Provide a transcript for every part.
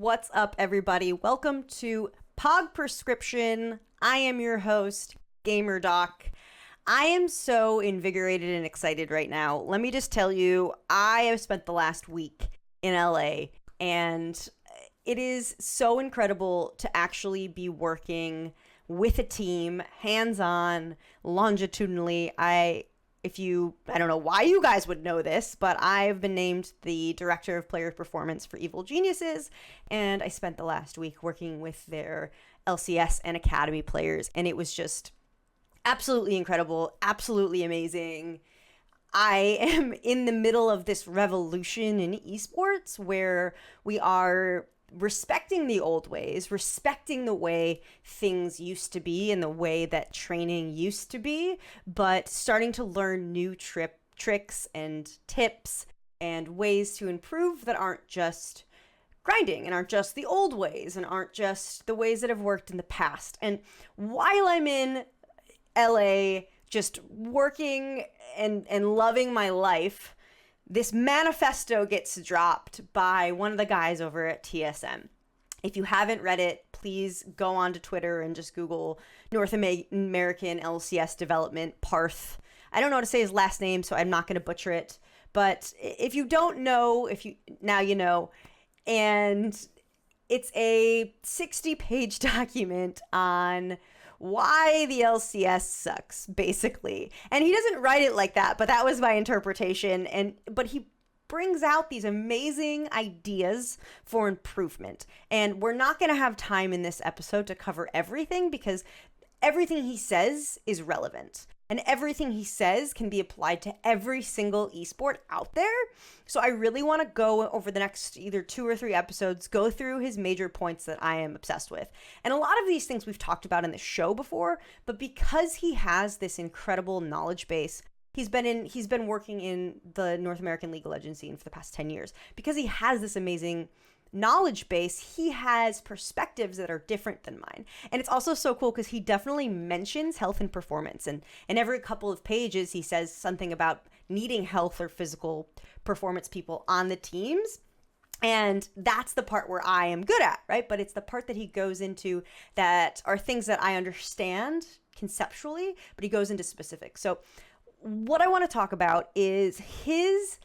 What's up, everybody? Welcome to Pog Prescription. I am your host, GamerDoc. I am so invigorated and excited right now. Let me just tell you, I have spent the last week in LA, and it is so incredible to actually be working with a team, hands-on, longitudinally. I don't know why you guys would know this, but I've been named the Director of Player Performance for Evil Geniuses, and I spent the last week working with their LCS and Academy players, and it was just absolutely incredible, absolutely amazing. I am in the middle of this revolution in esports where we are respecting the old ways, respecting the way things used to be and the way that training used to be, but starting to learn new tricks and tips and ways to improve that aren't just grinding and aren't just the old ways and aren't just the ways that have worked in the past. And while I'm in LA just working and loving my life, this manifesto gets dropped by one of the guys over at TSM. If you haven't read it, please go on to Twitter and just Google North American LCS Development, Parth. I don't know how to say his last name, so I'm not going to butcher it. But if you don't know, now you know. And it's a 60-page document on why the LCS sucks, basically. And he doesn't write it like that, but that was my interpretation. But he brings out these amazing ideas for improvement. And we're not going to have time in this episode to cover everything because everything he says is relevant. And everything he says can be applied to every single esport out there. So I really want to go over the next either 2 or 3 episodes, go through his major points that I am obsessed with. And a lot of these things we've talked about in the show before, but because he has this incredible knowledge base, he's been working in the North American League of Legends scene for the past 10 years. Because he has this amazing knowledge base, he has perspectives that are different than mine. And it's also so cool because he definitely mentions health and performance, and every couple of pages he says something about needing health or physical performance people on the teams. And that's the part where I am good at, right? But it's the part that he goes into that are things that I understand conceptually, but he goes into specifics. So what I want to talk about is his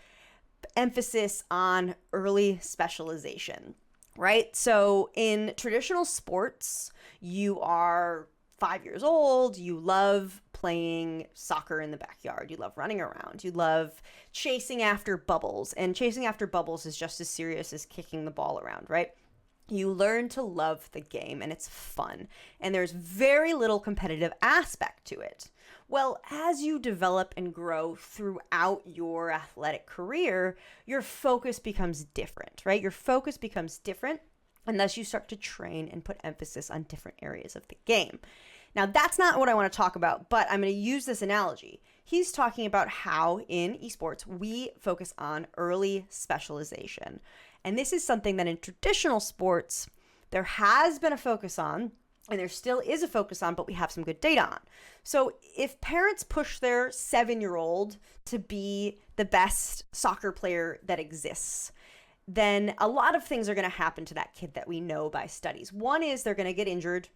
emphasis on early specialization, right? So in traditional sports, you are 5 years old, you love playing soccer in the backyard, you love running around, you love chasing after bubbles, and chasing after bubbles is just as serious as kicking the ball around, right? You learn to love the game and it's fun, and there's very little competitive aspect to it. Well, as you develop and grow throughout your athletic career, your focus becomes different, right? Your focus becomes different, and thus you start to train and put emphasis on different areas of the game. Now, that's not what I want to talk about, but I'm going to use this analogy. He's talking about how in esports, we focus on early specialization. And this is something that in traditional sports, there has been a focus on, and there still is a focus on, but we have some good data on. So if parents push their 7-year-old to be the best soccer player that exists, then a lot of things are going to happen to that kid that we know by studies. One is they're going to get injured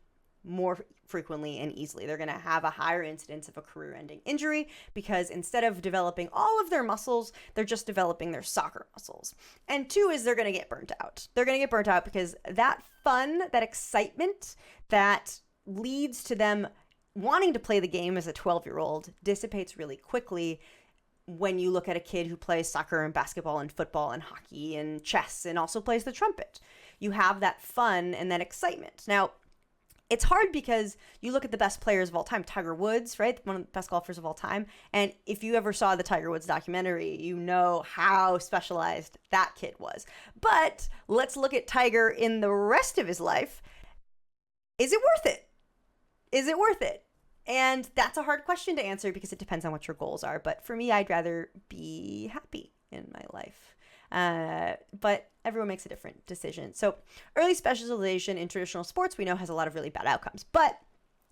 more frequently and easily. They're going to have a higher incidence of a career-ending injury because instead of developing all of their muscles, they're just developing their soccer muscles. And 2 is they're going to get burnt out. They're going to get burnt out because that fun, that excitement that leads to them wanting to play the game as a 12-year-old dissipates really quickly when you look at a kid who plays soccer and basketball and football and hockey and chess and also plays the trumpet. You have that fun and that excitement. Now, it's hard because you look at the best players of all time, Tiger Woods, right? One of the best golfers of all time. And if you ever saw the Tiger Woods documentary, you know how specialized that kid was. But let's look at Tiger in the rest of his life. Is it worth it? Is it worth it? And that's a hard question to answer because it depends on what your goals are. But for me, I'd rather be happy in my life. But everyone makes a different decision. So early specialization in traditional sports, we know has a lot of really bad outcomes. But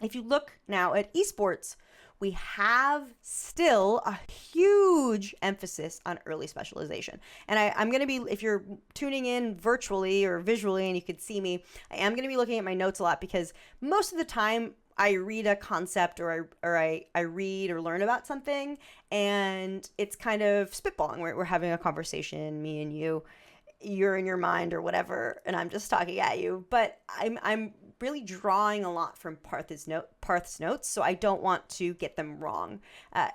if you look now at esports, we have still a huge emphasis on early specialization. And I'm going to be, if you're tuning in virtually or visually and you could see me, I am going to be looking at my notes a lot because most of the time I read a concept or I read or learn about something and it's kind of spitballing. We're having a conversation, me and you're in your mind or whatever, and I'm just talking at you. But I'm really drawing a lot from Parth's notes, so I don't want to get them wrong.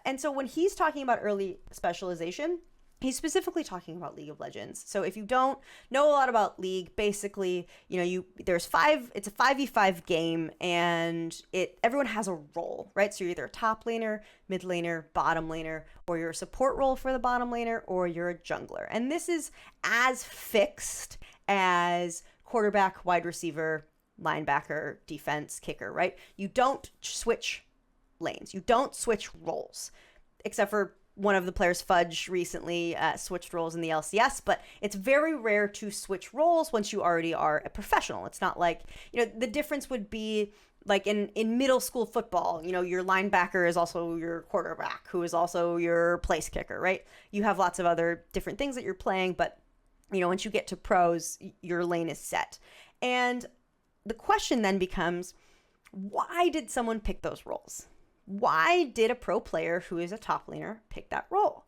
And so when he's talking about early specialization, he's specifically talking about League of Legends. So if you don't know a lot about League, basically, it's a 5v5 game and everyone has a role, right? So you're either a top laner, mid laner, bottom laner, or you're a support role for the bottom laner, or you're a jungler. And this is as fixed as quarterback, wide receiver, linebacker, defense, kicker, right? You don't switch lanes. You don't switch roles, except for one of the players, Fudge, recently switched roles in the LCS, but it's very rare to switch roles once you already are a professional. It's not like, the difference would be like in middle school football, your linebacker is also your quarterback, who is also your place kicker, right? You have lots of other different things that you're playing, but, once you get to pros, your lane is set. And the question then becomes, why did someone pick those roles? Why did a pro player who is a top laner pick that role?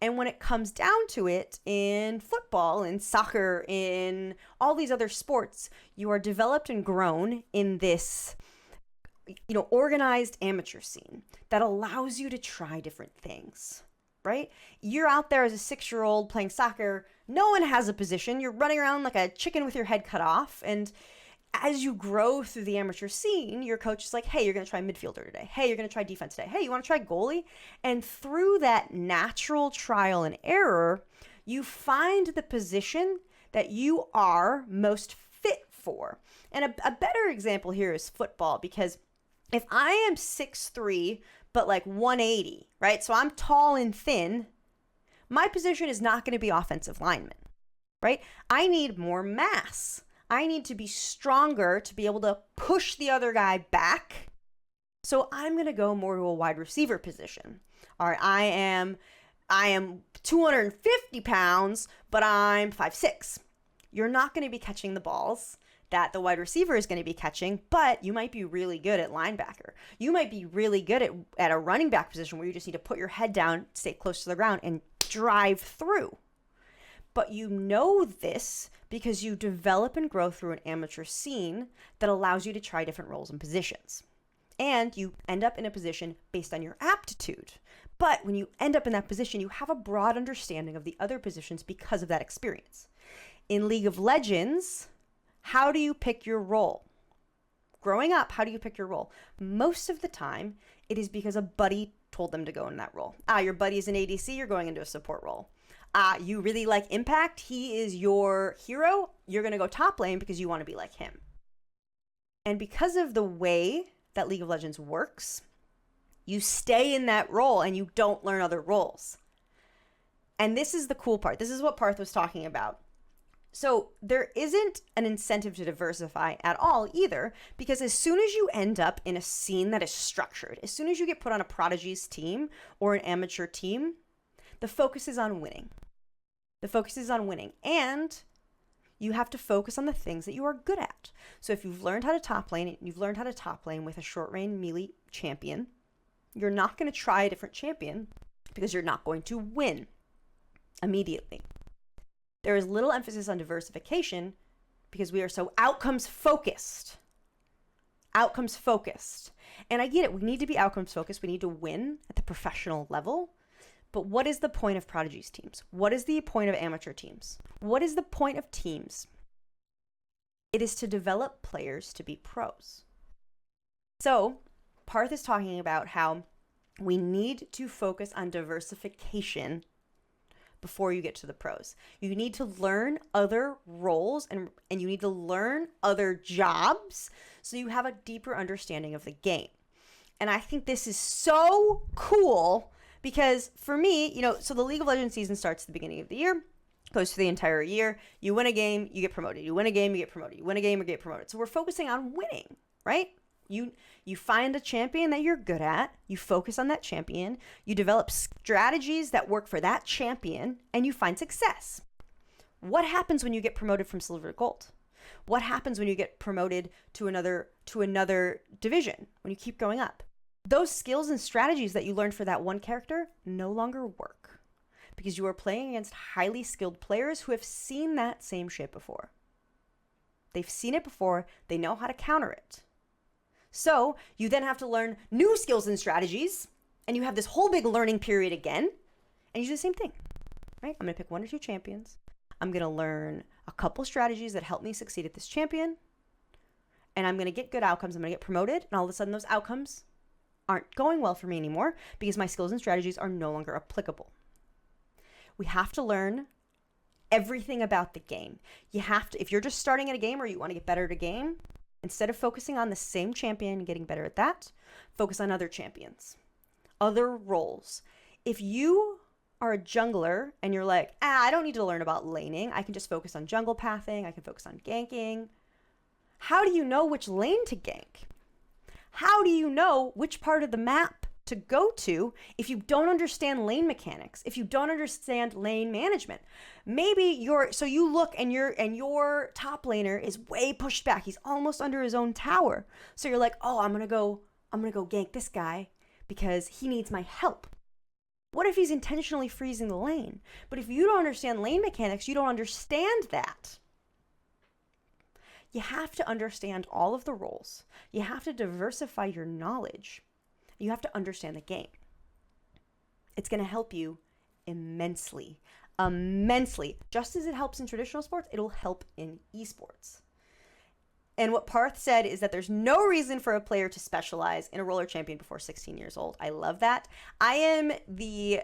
And when it comes down to it, in football, in soccer, in all these other sports, you are developed and grown in this, organized amateur scene that allows you to try different things, right? You're out there as a 6-year-old playing soccer. No one has a position. You're running around like a chicken with your head cut off. And as you grow through the amateur scene, your coach is like, hey, you're going to try midfielder today. Hey, you're going to try defense today. Hey, you want to try goalie? And through that natural trial and error, you find the position that you are most fit for. And a better example here is football, because if I am 6'3", but like 180, right? So I'm tall and thin, my position is not going to be offensive lineman, right? I need more mass. I need to be stronger to be able to push the other guy back. So I'm going to go more to a wide receiver position. All right, I am 250 pounds, but I'm 5'6". You're not going to be catching the balls that the wide receiver is going to be catching, but you might be really good at linebacker. You might be really good at a running back position where you just need to put your head down, stay close to the ground, and drive through. But you know this because you develop and grow through an amateur scene that allows you to try different roles and positions. And you end up in a position based on your aptitude. But when you end up in that position, you have a broad understanding of the other positions because of that experience. In League of Legends, how do you pick your role? Growing up, how do you pick your role? Most of the time, it is because a buddy told them to go in that role. Your buddy is an ADC, you're going into a support role. You really like Impact, he is your hero, you're going to go top lane because you want to be like him. And because of the way that League of Legends works, you stay in that role and you don't learn other roles. And this is the cool part. This is what Parth was talking about. So there isn't an incentive to diversify at all either, because as soon as you end up in a scene that is structured, as soon as you get put on a Prodigy's team or an amateur team, the focus is on winning. The focus is on winning, and you have to focus on the things that you are good at. So if you've learned how to top lane, you've learned how to top lane with a short range melee champion, you're not going to try a different champion because you're not going to win immediately. There is little emphasis on diversification because we are so outcomes focused. Outcomes focused. And I get it. We need to be outcomes focused. We need to win at the professional level. But what is the point of Prodigy's teams? What is the point of amateur teams? What is the point of teams? It is to develop players to be pros. So Parth is talking about how we need to focus on diversification before you get to the pros. You need to learn other roles and you need to learn other jobs so you have a deeper understanding of the game. And I think this is so cool because for me, so the League of Legends season starts at the beginning of the year, goes for the entire year. You win a game, you get promoted. You win a game, you get promoted. You win a game, you get promoted. So we're focusing on winning, right? You find a champion that you're good at, you focus on that champion, you develop strategies that work for that champion, and you find success. What happens when you get promoted from silver to gold? What happens when you get promoted to another division, when you keep going up? Those skills and strategies that you learned for that one character no longer work because you are playing against highly skilled players who have seen that same shit before. They've seen it before, they know how to counter it. So you then have to learn new skills and strategies, and you have this whole big learning period again, and you do the same thing, right? I'm gonna pick 1 or 2 champions. I'm gonna learn a couple strategies that help me succeed at this champion, and I'm gonna get good outcomes. I'm gonna get promoted, and all of a sudden those outcomes aren't going well for me anymore because my skills and strategies are no longer applicable. We have to learn everything about the game. You have to, if you're just starting at a game or you want to get better at a game, instead of focusing on the same champion and getting better at that, focus on other champions, other roles. If you are a jungler and you're like, I don't need to learn about laning, I can just focus on jungle pathing, I can focus on ganking. How do you know which lane to gank? How do you know which part of the map to go to if you don't understand lane mechanics, if you don't understand lane management? Maybe you look and your top laner is way pushed back. He's almost under his own tower. So you're like, I'm gonna go gank this guy because he needs my help. What if he's intentionally freezing the lane? But if you don't understand lane mechanics, you don't understand that. You have to understand all of the roles. You have to diversify your knowledge. You have to understand the game. It's going to help you immensely. Just as it helps in traditional sports, it'll help in esports. And what Parth said is that there's no reason for a player to specialize in a role or champion before 16 years old. I love that. I am the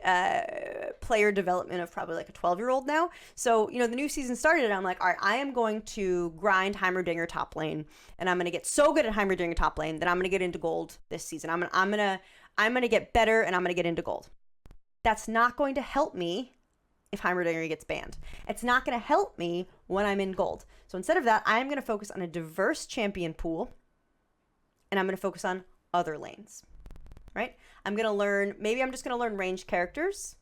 player development of probably like a 12-year-old now. So, the new season started and I'm like, all right, I am going to grind Heimerdinger top lane and I'm going to get so good at Heimerdinger top lane that I'm going to get into gold this season. I'm going to get better and I'm going to get into gold. That's not going to help me if Heimerdinger gets banned. It's not going to help me when I'm in gold. So instead of that, I'm going to focus on a diverse champion pool and I'm going to focus on other lanes, right? I'm just going to learn ranged characters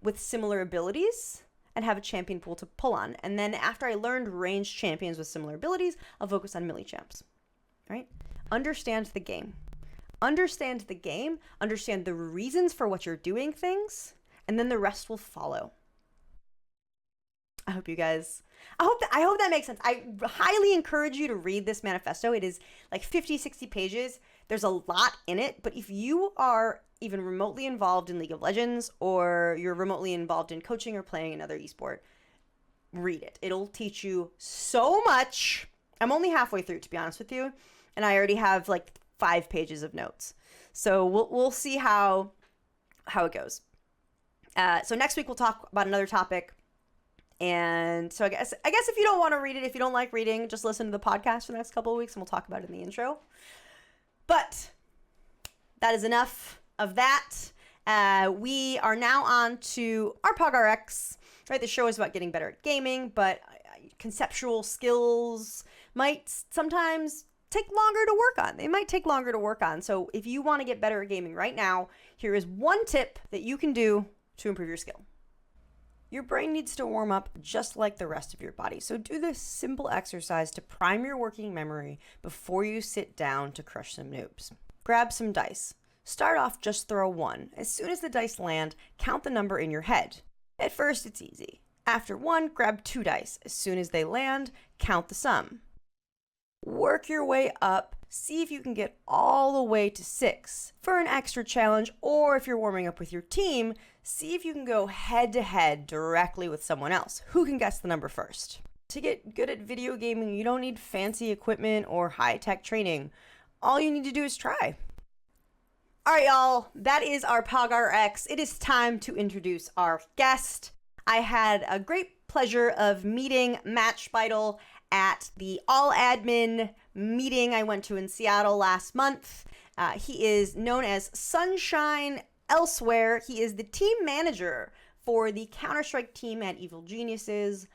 with similar abilities and have a champion pool to pull on. And then after I learned ranged champions with similar abilities, I'll focus on melee champs, right? Understand the game. Understand the game, understand the reasons for what you're doing things, and then the rest will follow. I hope that makes sense. I highly encourage you to read this manifesto. It is like 50, 60 pages. There's a lot in it, but if you are even remotely involved in League of Legends or you're remotely involved in coaching or playing another esport, read it. It'll teach you so much. I'm only halfway through, to be honest with you, and I already have like 5 pages of notes. So we'll see how it goes. So next week we'll talk about another topic. And so I guess if you don't want to read it, if you don't like reading, just listen to the podcast for the next couple of weeks and we'll talk about it in the intro. But that is enough of that. We are now on to our PogRx, right? The show is about getting better at gaming, but conceptual skills might sometimes take longer to work on. They might take longer to work on. So if you want to get better at gaming right now, here is one tip that you can do to improve your skill. Your brain needs to warm up just like the rest of your body. So do this simple exercise to prime your working memory before you sit down to crush some noobs. Grab some dice. Start off, just throw 1. As soon as the dice land, count the number in your head. At first, it's easy. After 1, grab 2 dice. As soon as they land, count the sum. Work your way up. See if you can get all the way to 6 for an extra challenge, or if you're warming up with your team, see if you can go head-to-head directly with someone else. Who can guess the number first? To get good at video gaming, you don't need fancy equipment or high-tech training. All you need to do is try. All right, y'all, that is our PogRx. It is time to introduce our guest. I had a great pleasure of meeting Matt Speidel at the all-admin meeting I went to in Seattle last month. He is known as Sunshine Elsewhere. He is the team manager for the Counter-Strike team at Evil Geniuses.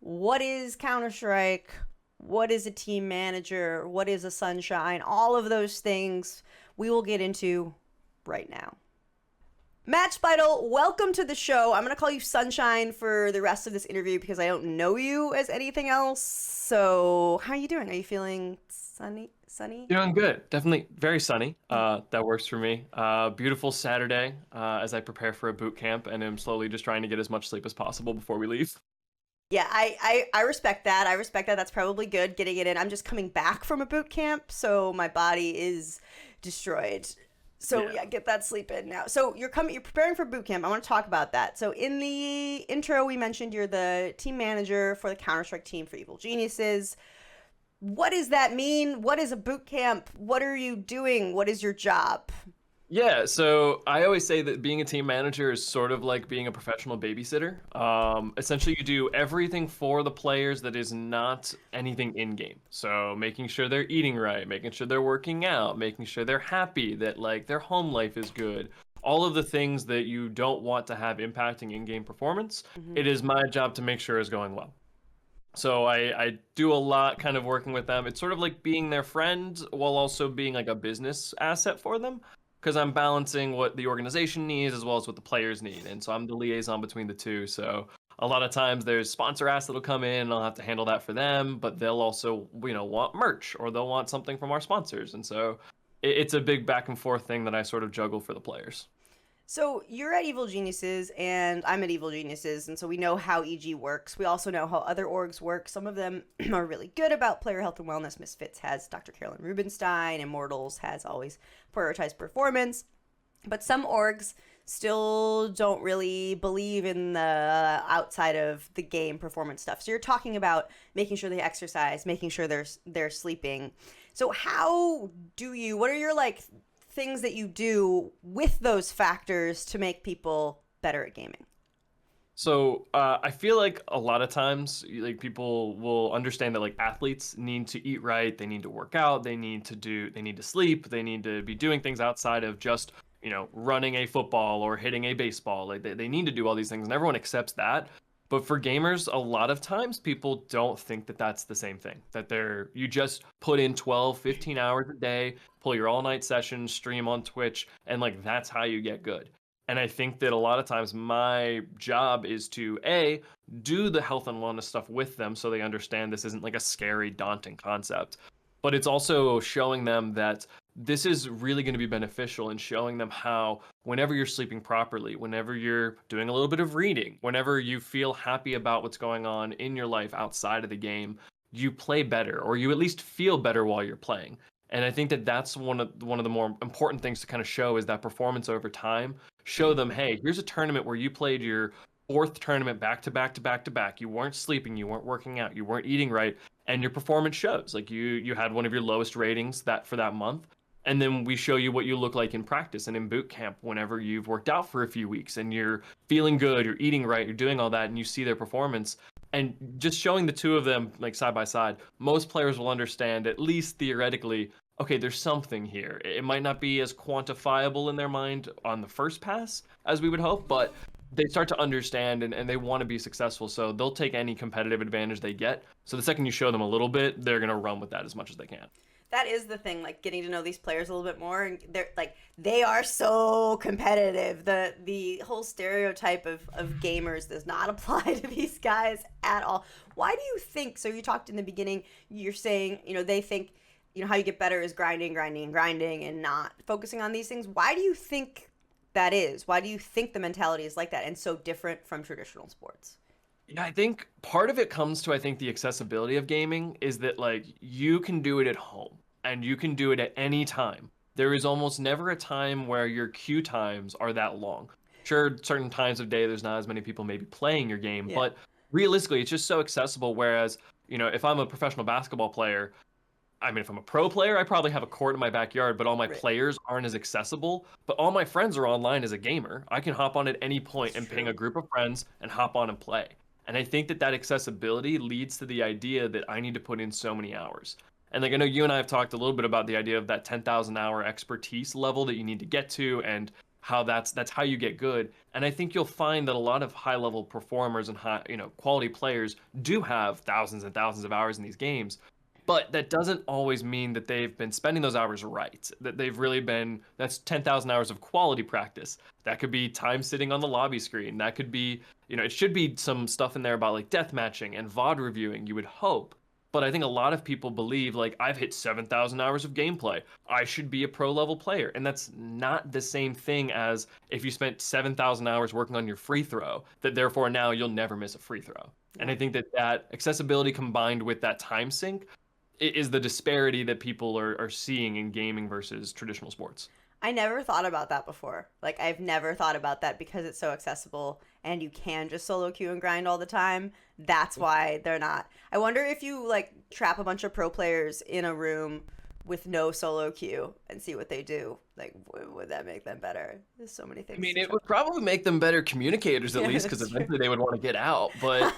What is Counter-Strike? what is a team manager, what is a sunshine, all of those things we will get into right now. Matt Speidel, welcome to the show. I'm going to call you Sunshine for the rest of this interview because I don't know you as anything else. So, how are you doing? Are you feeling sunny? Doing good. Definitely very sunny. That works for me. Beautiful Saturday as I prepare for a boot camp and am slowly just trying to get as much sleep as possible before we leave. Yeah, I respect that. I respect that. That's probably good getting it in. I'm just coming back from a boot camp, so my body is destroyed. So yeah, get that sleep in now. So you're preparing for boot camp. I want to talk about that. So in the intro, we mentioned you're the team manager for the Counter-Strike team for Evil Geniuses. What does that mean? What is a boot camp? What are you doing? What is your job? Yeah, so I always say that being a team manager is sort of like being a professional babysitter. Essentially, you do everything for the players that is not anything in-game. So making sure they're eating right, making sure they're working out, making sure they're happy, that like their home life is good. All of the things that you don't want to have impacting in-game performance, it is my job to make sure is going well. So I do a lot kind of working with them. It's sort of like being their friend while also being like a business asset for them because I'm balancing what the organization needs as well as what the players need. And so I'm the liaison between the two. So a lot of times there's sponsor asks that'll come in and I'll have to handle that for them, but they'll also, want merch or they'll want something from our sponsors. And so it's a big back and forth thing that I sort of juggle for the players. So you're at Evil Geniuses, and I'm at Evil Geniuses, and so we know how EG works. We also know how other orgs work. Some of them are really good about player health and wellness. Misfits has Dr. Carolyn Rubenstein. Immortals has always prioritized performance. But some orgs still don't really believe in the outside of the game performance stuff. So you're talking about making sure they exercise, making sure they're sleeping. So what are your things that you do with those factors to make people better at gaming? So I feel like a lot of times, like people will understand that like athletes need to eat right, they need to work out, they need to sleep, they need to be doing things outside of just running a football or hitting a baseball. Like they need to do all these things, and everyone accepts that. But for gamers, a lot of times people don't think that that's the same thing. That you just put in 12, 15 hours a day, pull your all-night sessions, stream on Twitch, and like that's how you get good. And I think that a lot of times my job is to do the health and wellness stuff with them so they understand this isn't like a scary, daunting concept. But it's also showing them that this is really going to be beneficial and showing them how whenever you're sleeping properly, whenever you're doing a little bit of reading, whenever you feel happy about what's going on in your life outside of the game, you play better or you at least feel better while you're playing. And I think that that's one of the more important things to kind of show is that performance over time. Show them, hey, here's a tournament where you played your fourth tournament back to back to back to back. You weren't sleeping, you weren't working out, you weren't eating right, and your performance shows. Like you had one of your lowest ratings for that month. And then we show you what you look like in practice and in boot camp whenever you've worked out for a few weeks and you're feeling good, you're eating right, you're doing all that, and you see their performance. And just showing the two of them like side by side, most players will understand, at least theoretically, okay, there's something here. It might not be as quantifiable in their mind on the first pass as we would hope, but they start to understand and they want to be successful. So they'll take any competitive advantage they get. So the second you show them a little bit, they're going to run with that as much as they can. That is the thing, like getting to know these players a little bit more, and they are so competitive. The whole stereotype of gamers does not apply to these guys at all. Why do you think? So you talked in the beginning, you're saying they think how you get better is grinding, and not focusing on these things. Why do you think that is? Why do you think the mentality is like that and so different from traditional sports? Yeah, I think part of it comes to, the accessibility of gaming is that like you can do it at home and you can do it at any time. There is almost never a time where your queue times are that long. Sure, certain times of day, there's not as many people maybe playing your game, but realistically, it's just so accessible. Whereas, if I'm a professional basketball player, if I'm a pro player, I probably have a court in my backyard, but all my players aren't as accessible. But all my friends are online as a gamer. I can hop on at any point and ping a group of friends and hop on and play. And I think that accessibility leads to the idea that I need to put in so many hours. And like I know you and I have talked a little bit about the idea of that 10,000 hour expertise level that you need to get to and how that's how you get good. And I think you'll find that a lot of high level performers and high, quality players do have thousands and thousands of hours in these games. But that doesn't always mean that they've been spending those hours right. That they've really been, that's 10,000 hours of quality practice. That could be time sitting on the lobby screen. That could be, it should be some stuff in there about like death matching and VOD reviewing, you would hope. But I think a lot of people believe like I've hit 7,000 hours of gameplay. I should be a pro level player. And that's not the same thing as if you spent 7,000 hours working on your free throw, that therefore now you'll never miss a free throw. And I think that accessibility combined with that time sink is the disparity that people are seeing in gaming versus traditional sports. I never thought about that before. Like, I've never thought about that because it's so accessible and you can just solo queue and grind all the time. That's why they're not. I wonder if you, like, trap a bunch of pro players in a room with no solo queue and see what they do. Like, would that make them better? There's so many things. I mean, it would probably make them better communicators at least, because eventually they would want to get out. But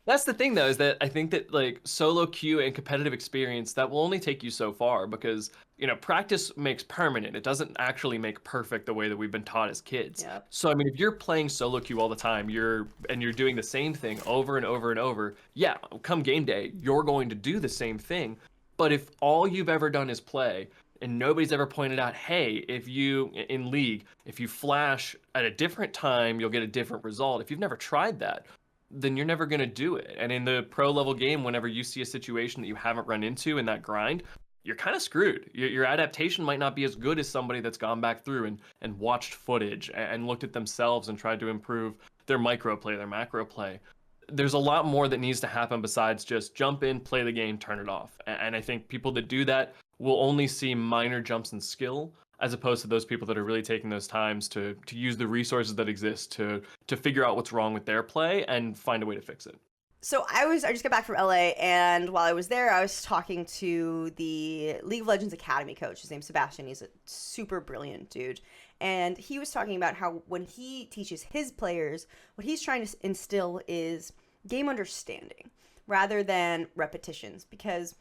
that's the thing, though, is that I think that like solo queue and competitive experience, that will only take you so far because, practice makes permanent. It doesn't actually make perfect the way that we've been taught as kids. Yep. So, I mean, if you're playing solo queue all the time, you're doing the same thing over and over and over, yeah, come game day, you're going to do the same thing. But if all you've ever done is play, and nobody's ever pointed out, hey, if you, in League, if you flash at a different time, you'll get a different result. If you've never tried that, then you're never going to do it. And in the pro level game, whenever you see a situation that you haven't run into in that grind, you're kind of screwed. Your adaptation might not be as good as somebody that's gone back through and watched footage and looked at themselves and tried to improve their micro play, their macro play. There's a lot more that needs to happen besides just jump in, play the game, turn it off. And I think people that do that will only see minor jumps in skill, as opposed to those people that are really taking those times to use the resources that exist to figure out what's wrong with their play and find a way to fix it. So I just got back from LA, and while I was there, I was talking to the League of Legends Academy coach. His name's Sebastian. He's a super brilliant dude. And he was talking about how when he teaches his players, what he's trying to instill is game understanding rather than repetitions. Because,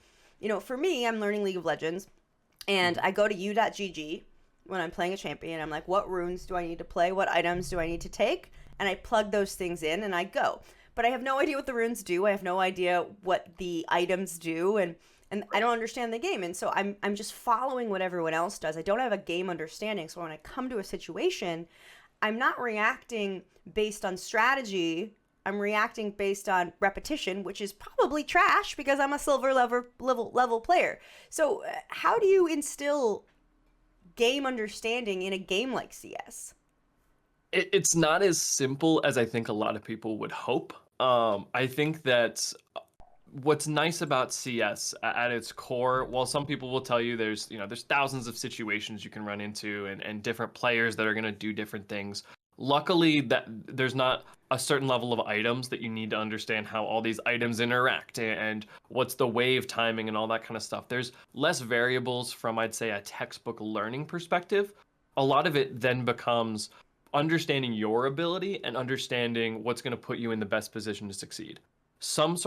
for me, I'm learning League of Legends, and I go to u.gg when I'm playing a champion. I'm like, what runes do I need to play? What items do I need to take? And I plug those things in and I go. But I have no idea what the runes do. I have no idea what the items do, and I don't understand the game. And so I'm just following what everyone else does. I don't have a game understanding. So when I come to a situation, I'm not reacting based on strategy. I'm reacting based on repetition, which is probably trash because I'm a silver level player. So how do you instill game understanding in a game like CS? It's not as simple as I think a lot of people would hope. I think that what's nice about CS at its core, while some people will tell you there's thousands of situations you can run into and different players that are going to do different things. Luckily, that there's not a certain level of items that you need to understand how all these items interact and what's the wave timing and all that kind of stuff. There's less variables from, I'd say, a textbook learning perspective. A lot of it then becomes understanding your ability and understanding what's going to put you in the best position to succeed. Some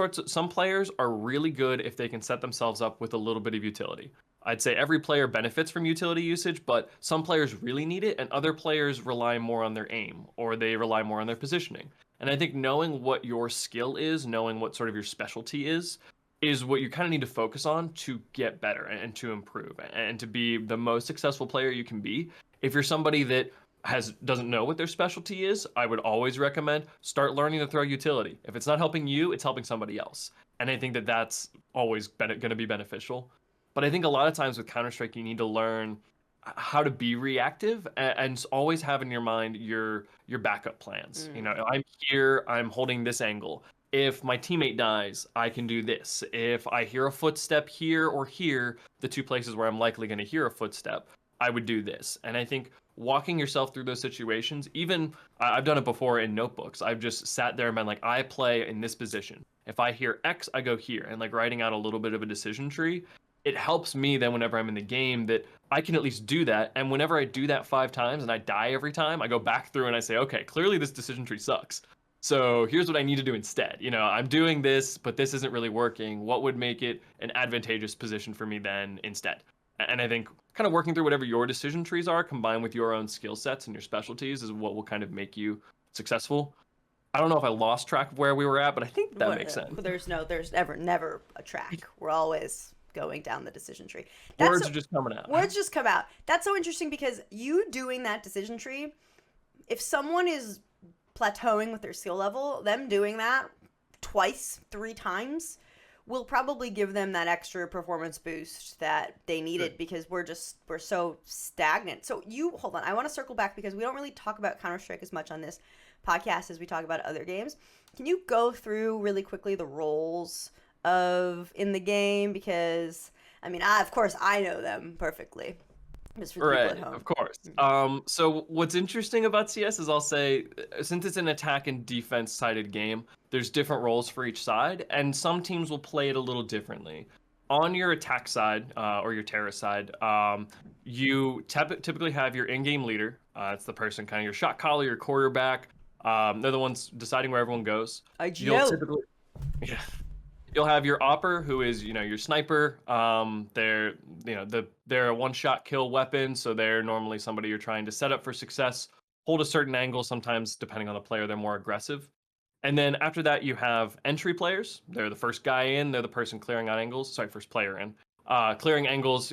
players are really good if they can set themselves up with a little bit of utility. I'd say every player benefits from utility usage, but some players really need it and other players rely more on their aim or they rely more on their positioning. And I think knowing what your skill is, knowing what sort of your specialty is what you kind of need to focus on to get better and to improve and to be the most successful player you can be. If you're somebody that doesn't know what their specialty is, I would always recommend start learning to throw utility. If it's not helping you, it's helping somebody else. And I think that that's always going to be beneficial. But I think a lot of times with Counter-Strike, you need to learn how to be reactive and always have in your mind your backup plans. I'm here, I'm holding this angle. If my teammate dies, I can do this. If I hear a footstep here or here, the two places where I'm likely going to hear a footstep, I would do this. And I think walking yourself through those situations, even I've done it before in notebooks. I've just sat there and been like, I play in this position. If I hear X, I go here, and like writing out a little bit of a decision tree. It helps me then whenever I'm in the game that I can at least do that. And whenever I do that 5 times and I die every time, I go back through and I say, okay, clearly this decision tree sucks. So here's what I need to do instead. I'm doing this, but this isn't really working. What would make it an advantageous position for me then instead? And I think kind of working through whatever your decision trees are, combined with your own skill sets and your specialties, is what will kind of make you successful. I don't know if I lost track of where we were at, but I think that makes sense. There's never a track. We're always going down the decision tree. Words are just coming out. Words just come out. That's so interesting because you doing that decision tree, if someone is plateauing with their skill level, them doing that twice, 3 times will probably give them that extra performance boost that they needed because we're so stagnant. So hold on. I want to circle back because we don't really talk about Counter-Strike as much on this podcast as we talk about other games. Can you go through really quickly the roles in the game? Because I mean, of course I know them perfectly. Just for the people at home. Of course. So what's interesting about CS is I'll say, since it's an attack and defense sided game, there's different roles for each side, and some teams will play it a little differently. On your attack side, or your terrorist side, you typically have your in-game leader. It's the person, kind of your shot caller, your quarterback. They're the ones deciding where everyone goes. You'll have your opper, who is, your sniper. They're a one-shot kill weapon, so they're normally somebody you're trying to set up for success, hold a certain angle. Sometimes, depending on the player, they're more aggressive. And then after that, you have entry players. They're the first guy in. They're the person clearing out angles. Sorry, first player in. Clearing angles,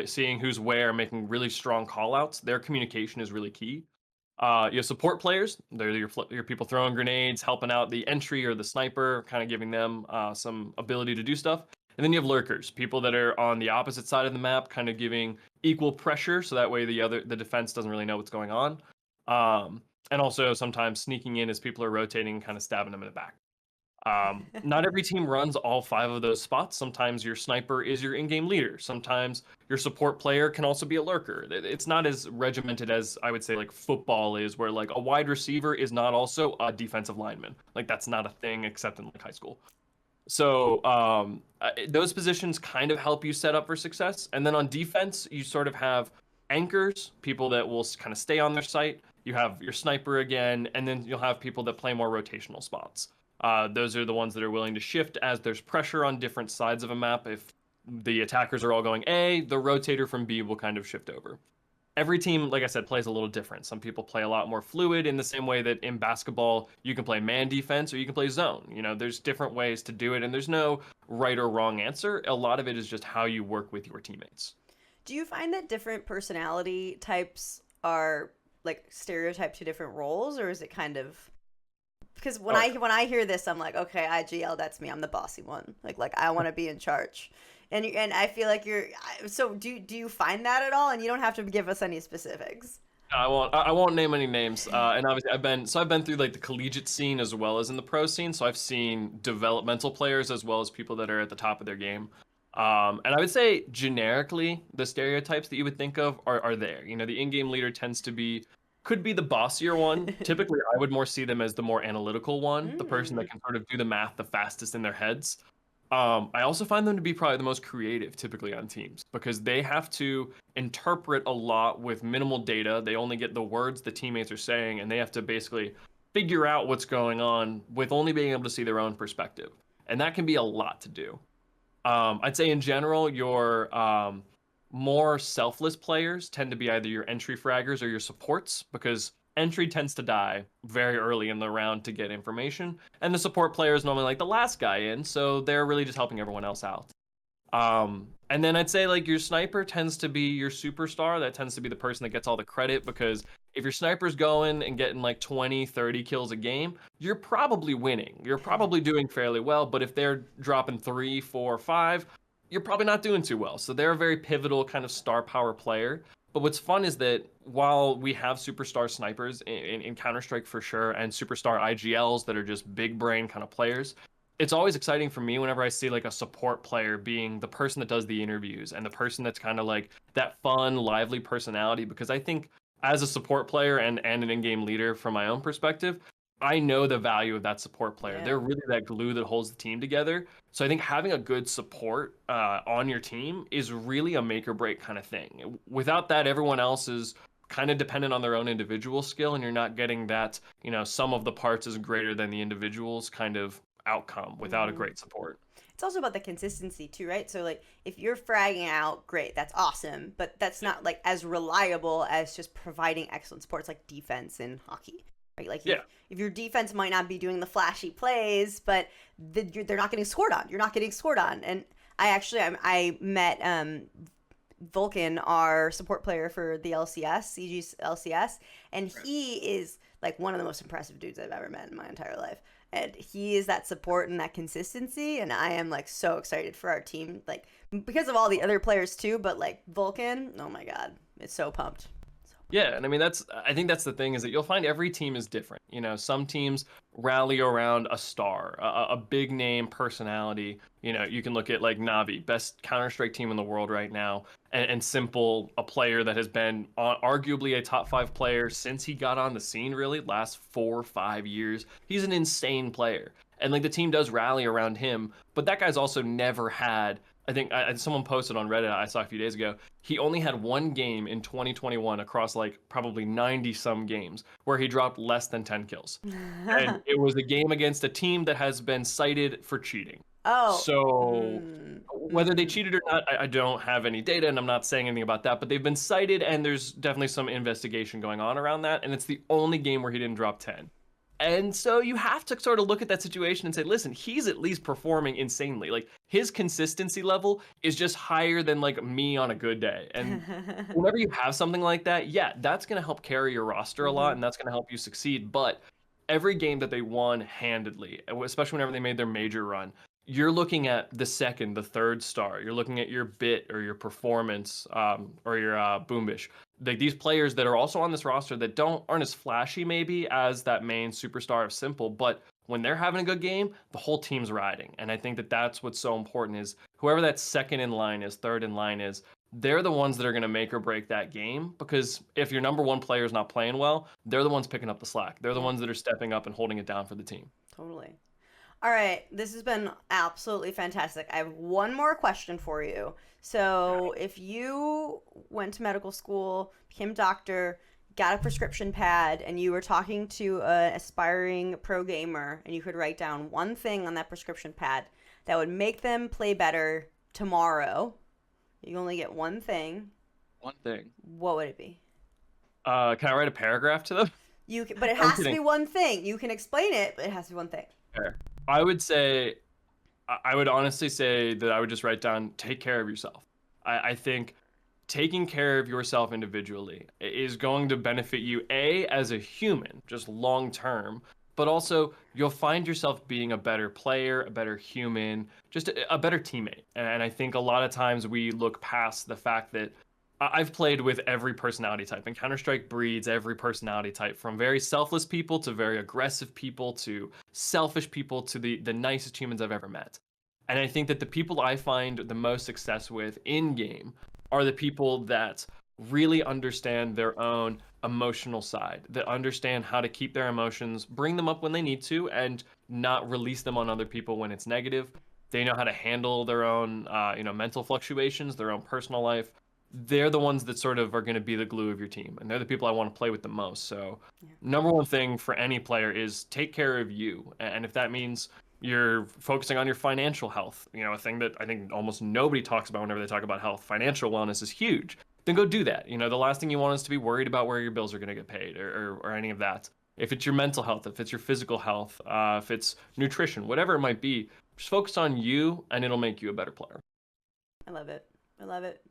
seeing who's where, making really strong call-outs. Their communication is really key. You have support players. They're your people throwing grenades, helping out the entry or the sniper, kind of giving them some ability to do stuff. And then you have lurkers, people that are on the opposite side of the map, kind of giving equal pressure, so that way the defense doesn't really know what's going on. And also sometimes sneaking in as people are rotating, kind of stabbing them in the back. Not every team runs all 5 of those spots. Sometimes your sniper is your in-game leader. Sometimes your support player can also be a lurker. It's not as regimented as I would say like football is, where like a wide receiver is not also a defensive lineman. Like that's not a thing except in like high school. So those positions kind of help you set up for success. And then on defense, you sort of have anchors, people that will kind of stay on their site. You have your sniper again, and then you'll have people that play more rotational spots. Those are the ones that are willing to shift as there's pressure on different sides of a map. If the attackers are all going A, the rotator from B will kind of shift over. Every team, like I said, plays a little different. Some people play a lot more fluid, in the same way that in basketball, you can play man defense or you can play zone. There's different ways to do it, and there's no right or wrong answer. A lot of it is just how you work with your teammates. Do you find that different personality types are like stereotyped to different roles, or is it kind of... Because when I hear this, I'm like, okay, IGL, that's me. I'm the bossy one. Like I want to be in charge, and I feel like you're. So do you find that at all? And you don't have to give us any specifics. I won't name any names. And obviously I've been through like the collegiate scene as well as in the pro scene. So I've seen developmental players as well as people that are at the top of their game. And I would say generically the stereotypes that you would think of are there. The in-game leader could be the bossier one. Typically, I would more see them as the more analytical one, the person that can sort of do the math the fastest in their heads. I also find them to be probably the most creative typically on teams, because they have to interpret a lot with minimal data. They only get the words the teammates are saying, and they have to basically figure out what's going on with only being able to see their own perspective. And that can be a lot to do. I'd say in general, your more selfless players tend to be either your entry fraggers or your supports, because entry tends to die very early in the round to get information, and the support player is normally like the last guy in, so they're really just helping everyone else out. And then I'd say like your sniper tends to be your superstar. That tends to be the person that gets all the credit, because if your sniper's going and getting like 20, 30 kills a game, you're probably winning. You're probably doing fairly well, but if they're dropping 3, 4, 5, you're probably not doing too well. So they're a very pivotal kind of star power player. But what's fun is that while we have superstar snipers in Counter-Strike for sure, and superstar IGLs that are just big brain kind of players, it's always exciting for me whenever I see like a support player being the person that does the interviews and the person that's kind of like that fun, lively personality. Because I think as a support player and an in-game leader, from my own perspective, I know the value of that support player. Yeah. They're really that glue that holds the team together. So I think having a good support on your team is really a make or break kind of thing. Without that, everyone else is kind of dependent on their own individual skill, and you're not getting that, sum of the parts is greater than the individual's kind of outcome without a great support. it's also about the consistency too, right? So like if you're fragging out, great, that's awesome, but that's not like as reliable as just providing excellent supports like defense in hockey, right? Like Yeah. if your defense might not be doing the flashy plays, but they're not getting scored on. You're not getting scored on. And I met Vulcan, our support player for the LCS, CG LCS, and he is like one of the most impressive dudes I've ever met in my entire life. And he is that support and that consistency, and I am like so excited for our team, like because of all the other players too, but like Vulcan, oh my god, it's so pumped. Yeah, and I mean I think that's the thing is that you'll find every team is different. You know, some teams rally around a star, a big name personality. You know, you can look at like Navi, best Counter-Strike team in the world right now, and Simple, a player that has been arguably a top 5 player since he got on the scene, really, last 4 or 5 years. He's an insane player. And like the team does rally around him, but that guy's also never had, I think someone posted on Reddit I saw a few days ago, he only had one game in 2021 across like probably 90 some games where he dropped less than 10 kills. And it was a game against a team that has been cited for cheating. Oh. So whether they cheated or not, I don't have any data and I'm not saying anything about that, but they've been cited and there's definitely some investigation going on around that. And it's the only game where he didn't drop 10. And so you have to sort of look at that situation and say, listen, he's at least performing insanely. Like his consistency level is just higher than like me on a good day. And whenever you have something like that, yeah, that's going to help carry your roster a lot and that's going to help you succeed. But every game that they won handedly, especially whenever they made their major run, you're looking at the second, the third star. You're looking at your bit or your performance or your boombish. Like these players that are also on this roster that aren't as flashy maybe as that main superstar of Simple, but when they're having a good game, the whole team's riding. And I think that that's what's so important is whoever that second in line is, third in line is, they're the ones that are going to make or break that game. Because if your number one player is not playing well, they're the ones picking up the slack. They're the ones that are stepping up and holding it down for the team. Totally. All right, this has been absolutely fantastic. I have one more question for you. So, if you went to medical school, became a doctor, got a prescription pad, and you were talking to an aspiring pro gamer, and you could write down one thing on that prescription pad that would make them play better tomorrow, you only get one thing. One thing. What would it be? Can I write a paragraph to them? You can, but it has to be one thing. You can explain it, but it has to be one thing. Fair. I would honestly say that I would just write down, take care of yourself. I think taking care of yourself individually is going to benefit you, as a human, just long term, but also you'll find yourself being a better player, a better human, just a better teammate. And I think a lot of times we look past the fact that I've played with every personality type, and Counter-Strike breeds every personality type, from very selfless people to very aggressive people to selfish people to the nicest humans I've ever met. And I think that the people I find the most success with in-game are the people that really understand their own emotional side, that understand how to keep their emotions, bring them up when they need to, and not release them on other people when it's negative. They know how to handle their own mental fluctuations, their own personal life. They're the ones that sort of are going to be the glue of your team, and they're the people I want to play with the most. So number one thing for any player is take care of you. And if that means you're focusing on your financial health, a thing that I think almost nobody talks about whenever they talk about health, financial wellness is huge, then go do that. The last thing you want is to be worried about where your bills are going to get paid or any of that. If it's your mental health, if it's your physical health, if it's nutrition, whatever it might be, just focus on you and it'll make you a better player. I love it.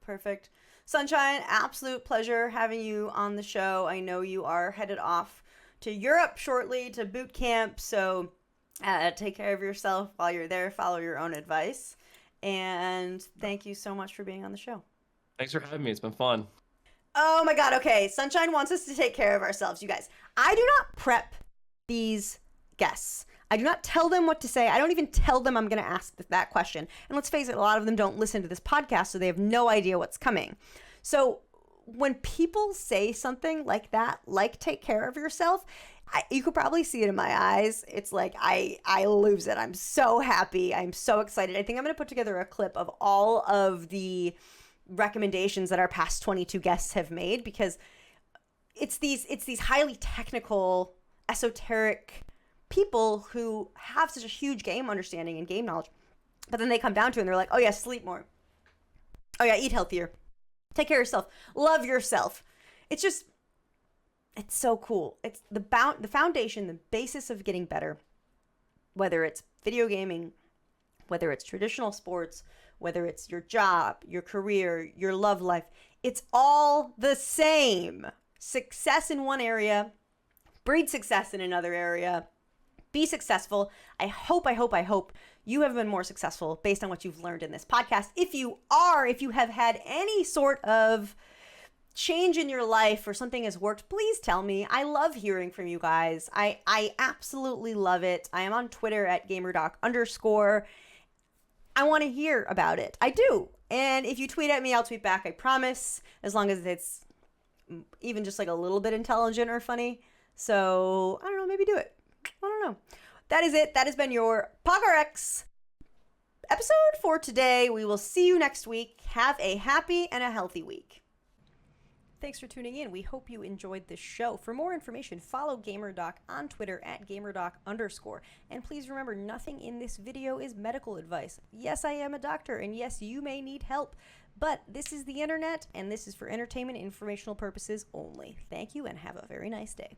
Perfect. Sunshine, absolute pleasure having you on the show. I know you are headed off to Europe shortly to boot camp, so take care of yourself while you're there. Follow your own advice. And thank you so much for being on the show. Thanks for having me. It's been fun. Oh my God. Okay. Sunshine wants us to take care of ourselves. You guys, I do not prep these guests. I do not tell them what to say. I don't even tell them I'm going to ask that question. And let's face it, a lot of them don't listen to this podcast, so they have no idea what's coming. So when people say something like that, like take care of yourself, you could probably see it in my eyes. It's like I lose it. I'm so happy. I'm so excited. I think I'm going to put together a clip of all of the recommendations that our past 22 guests have made, because it's these highly technical, esoteric people who have such a huge game understanding and game knowledge, But then they come down to it and they're like, oh yeah, sleep more. Oh yeah, eat healthier. Take care of yourself. Love yourself. It's just, it's so cool. It's the foundation, the basis of getting better. Whether it's video gaming, whether it's traditional sports, whether it's your job, your career, your love life, it's all the same. Success in one area, breed success in another area. Be successful. I hope you have been more successful based on what you've learned in this podcast. If you have had any sort of change in your life or something has worked, please tell me. I love hearing from you guys. I absolutely love it. I am on Twitter at GamerDoc_. I want to hear about it. I do. And if you tweet at me, I'll tweet back, I promise, as long as it's even just like a little bit intelligent or funny. So, I don't know, maybe do it. I don't know. That is it. That has been your PogRx episode for today. We will see you next week. Have a happy and a healthy week. Thanks for tuning in. We hope you enjoyed this show. For more information, follow GamerDoc on Twitter at GamerDoc_. And please remember, nothing in this video is medical advice. Yes, I am a doctor, and yes, you may need help. But this is the internet, and this is for entertainment and informational purposes only. Thank you, and have a very nice day.